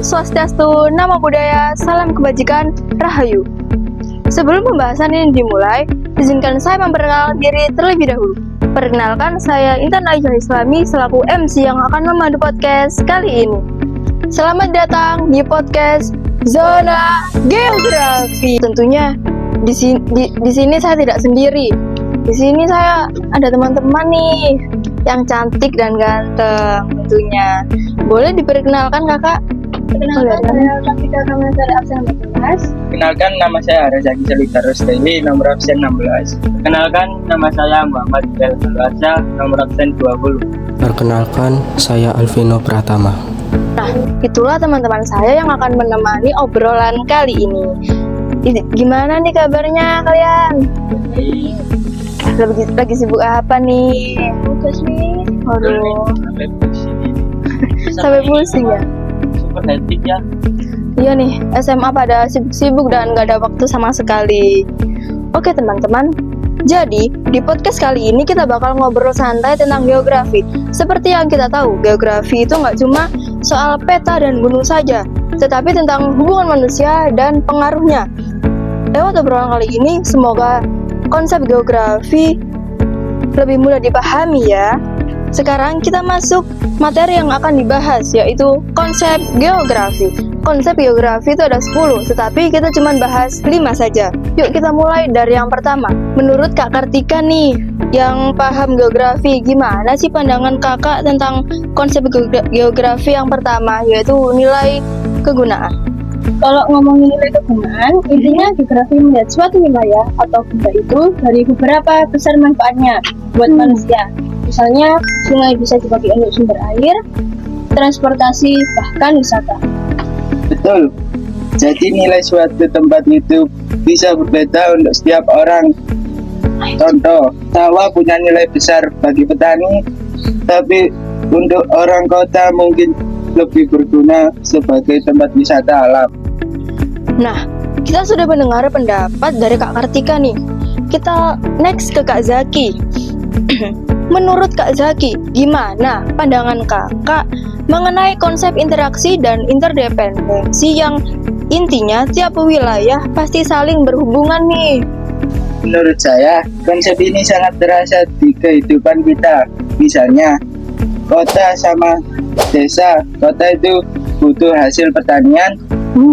Swastiastu, Namo Buddhaya, Salam Kebajikan, Rahayu. Sebelum pembahasan ini dimulai, izinkan saya memperkenalkan diri terlebih dahulu. Perkenalkan, saya Intan Aijah Islami selaku MC yang akan memandu podcast kali ini. Selamat datang di podcast Zona Geografi. Tentunya di sini saya tidak sendiri. Di sini saya ada teman-teman nih yang cantik dan ganteng tentunya. Boleh diperkenalkan kakak? Perkenalkan, saya Kartika Kamasari absen 14. Kenalkan, nama saya Rezaki Salita Rosteli, nomor absen 16. Kenalkan, nama saya Muhammad Bilal Alwarsa, nomor absen 20. Perkenalkan, saya Alvino Pratama. Nah, itulah teman-teman saya yang akan menemani obrolan kali ini. Gimana nih kabarnya kalian? Lagi sibuk apa nih? Tugas nih. Aduh, Sampai pusing ini. sampai pusing ya? Super hektik ya. Iya nih, SMA pada sibuk-sibuk dan gak ada waktu sama sekali. Oke teman-teman, jadi di podcast kali ini kita bakal ngobrol santai tentang geografi. Seperti yang kita tahu, geografi itu gak cuma soal peta dan gunung saja, tetapi tentang hubungan manusia dan pengaruhnya. Lewat obrolan kali ini, semoga konsep geografi lebih mudah dipahami ya. Sekarang kita masuk materi yang akan dibahas, yaitu konsep geografi. Konsep geografi itu ada 10, tetapi kita cuma bahas 5 saja. Yuk kita mulai dari yang pertama. Menurut Kak Kartika nih, yang paham geografi, gimana sih pandangan kakak tentang konsep geografi yang pertama, yaitu nilai kegunaan? Kalau ngomongin nilai kegunaan, intinya geografi melihat suatu wilayah atau benda itu dari beberapa besar manfaatnya buat manusia. Misalnya, sungai bisa dipakai untuk sumber air, transportasi, bahkan wisata. Betul. Jadi nilai suatu tempat itu bisa berbeda untuk setiap orang. Contoh, sawah punya nilai besar bagi petani, tapi untuk orang kota mungkin lebih berguna sebagai tempat wisata alam. Nah, kita sudah mendengar pendapat dari Kak Kartika nih. Kita next ke Kak Zaki. Menurut Kak Zaki, gimana pandangan kakak mengenai konsep interaksi dan interdependensi yang intinya tiap wilayah pasti saling berhubungan nih? Menurut saya, konsep ini sangat terasa di kehidupan kita. Misalnya, kota sama desa. Kota itu butuh hasil pertanian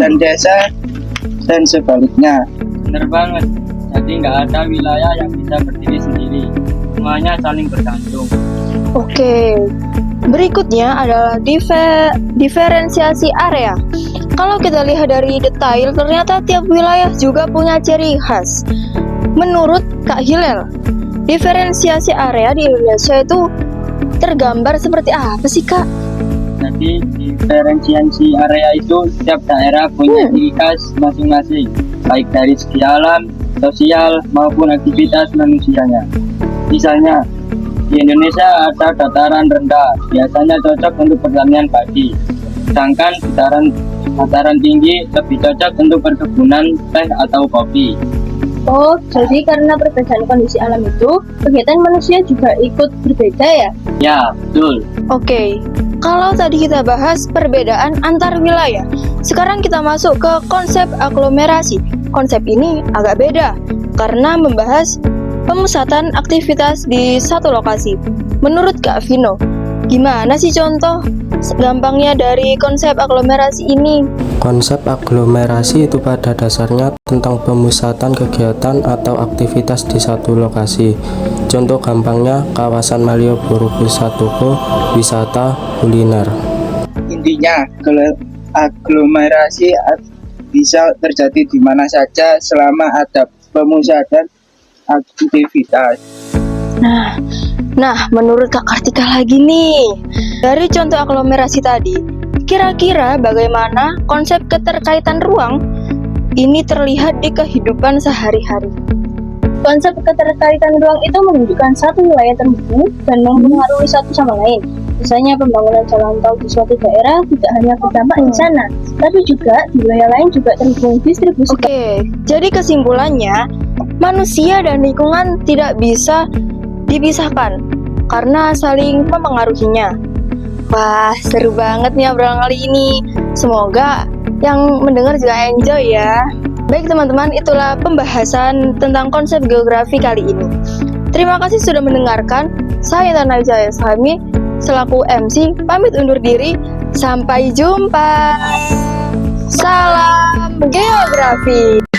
dan desa dan sebaliknya. Benar banget. Jadi nggak ada wilayah yang bisa berdiri sendiri. Semuanya saling bergantung. Oke, berikutnya adalah diferensiasi area. Kalau kita lihat dari detail, ternyata tiap wilayah juga punya ciri khas. Menurut Kak Hilal, diferensiasi area di Indonesia itu tergambar seperti apa sih Kak? Jadi diferensiasi area itu setiap daerah punya ciri khas masing-masing, baik dari segi alam, sosial maupun aktivitas manusianya. Misalnya, di Indonesia ada dataran rendah, biasanya cocok untuk pertanian padi. Sedangkan dataran tinggi lebih cocok untuk perkebunan teh atau kopi. Oh, jadi karena perbedaan kondisi alam itu, kegiatan manusia juga ikut berbeda ya? Ya, betul. Oke, kalau tadi kita bahas perbedaan antar wilayah, sekarang kita masuk ke konsep aglomerasi. Konsep ini agak beda, karena membahas pemusatan aktivitas di satu lokasi. Menurut Kak Vino, gimana sih contoh gampangnya dari konsep aglomerasi ini? Konsep aglomerasi itu pada dasarnya tentang pemusatan kegiatan atau aktivitas di satu lokasi. Contoh gampangnya kawasan Malioboro bisa toko, wisata, kuliner. Intinya, aglomerasi bisa terjadi di mana saja selama ada pemusatan aktivitas. Nah, menurut Kak Kartika lagi nih, dari contoh aglomerasi tadi, kira-kira bagaimana konsep keterkaitan ruang ini terlihat di kehidupan sehari-hari? Konsep keterkaitan ruang itu menunjukkan satu wilayah terhubung dan mempengaruhi satu sama lain. Misalnya pembangunan jalan tol di suatu daerah tidak hanya berdampak di sana, tapi juga di wilayah lain juga terhubung distribusi. Oke, jadi kesimpulannya, manusia dan lingkungan tidak bisa dipisahkan karena saling mempengaruhinya. Wah, seru banget nih obrolan kali ini. Semoga yang mendengar juga enjoy ya. Baik teman-teman, itulah pembahasan tentang konsep geografi kali ini. Terima kasih sudah mendengarkan. Saya Tanah Jaya Sami selaku MC pamit undur diri. Sampai jumpa. Salam geografi.